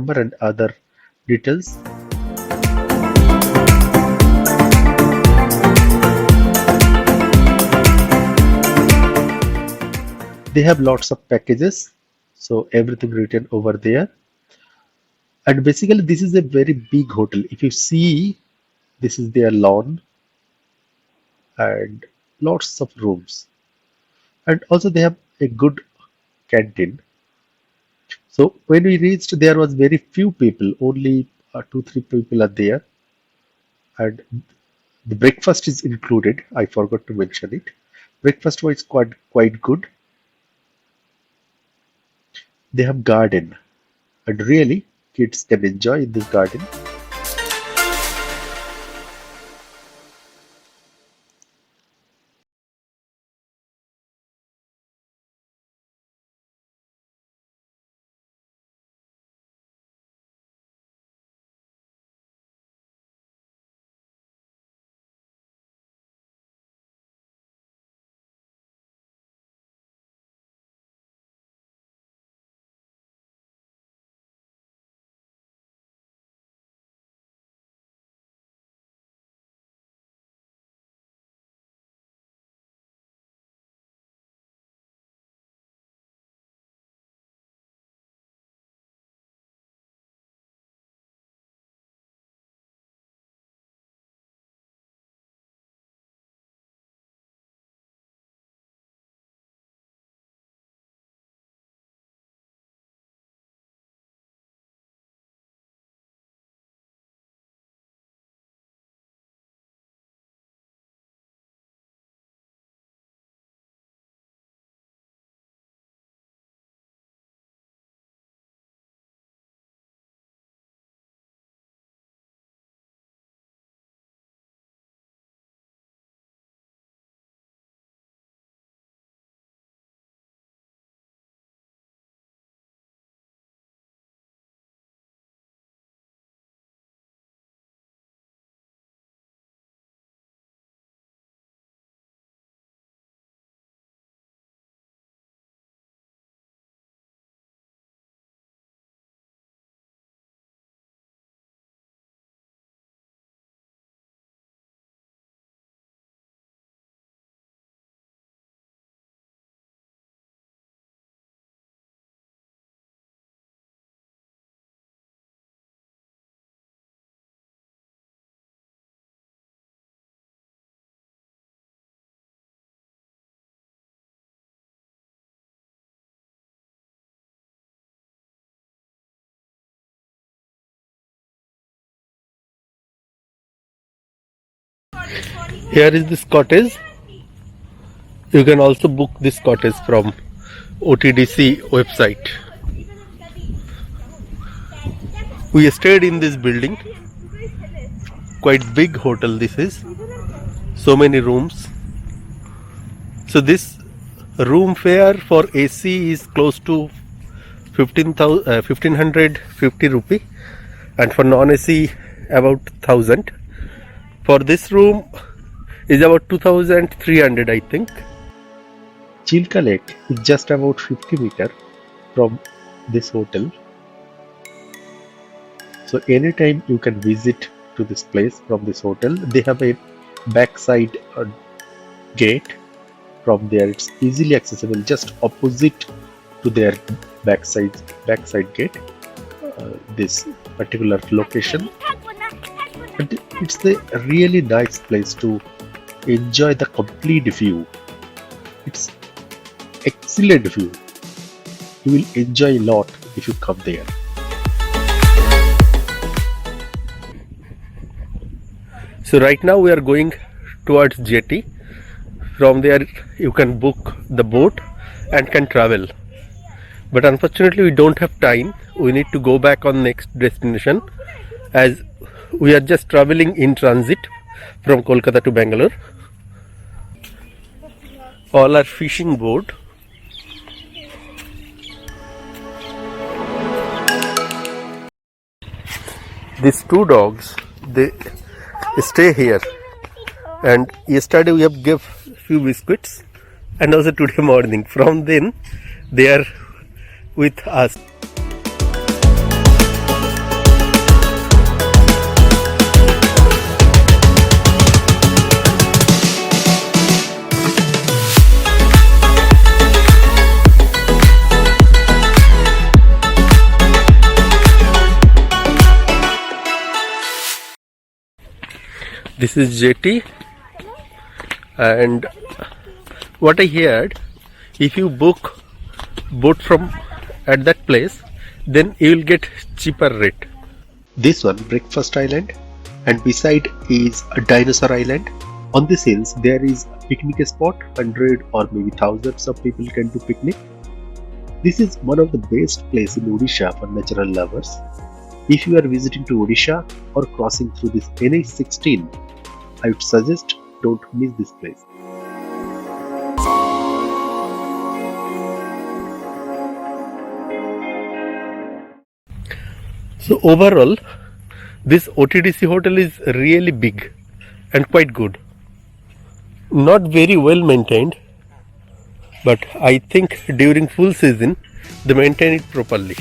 number and other details. They have lots of packages, so everything written over there. And basically this is a very big hotel. If you see, this is their lawn and lots of rooms. And also they have a good canteen. So when we reached, there was very few people, only 2-3 people are there. And the breakfast is included. I forgot to mention it. Breakfast was quite good. They have garden, and really kids can enjoy in this garden. Here is this cottage. You can also book this cottage from OTDC website. We stayed in this building. Quite big hotel this is. So many rooms. So this room fare for AC is close to 1550 rupee, and for non-AC about 1000. For this room is about 2300, I think. Chilka Lake is just about 50 meters from this hotel. So anytime you can visit to this place from this hotel. They have a backside gate. From there it's easily accessible, just opposite to their backside gate, this particular location. And it's a really nice place to enjoy the complete view. It's excellent view. You will enjoy a lot if you come there. So right now we are going towards jetty. From there you can book the boat and can travel. But unfortunately we don't have time. We need to go back on next destination, as we are just traveling in transit from Kolkata to Bangalore. All are fishing boat. These two dogs, they stay here, and yesterday we have give few biscuits, and also today morning. From then they are with us. This is jetty, and what I heard, if you book boat from at that place, then you will get cheaper rate. This one, Breakfast Island, and beside is a Dinosaur Island. On this hills, there is a picnic spot. 100 or maybe thousands of people can do picnic. This is one of the best places in Odisha for natural lovers. If you are visiting to Odisha or crossing through this NH16, I would suggest don't miss this place. So overall, this OTDC hotel is really big and quite good. Not very well maintained, but I think during full season they maintain it properly.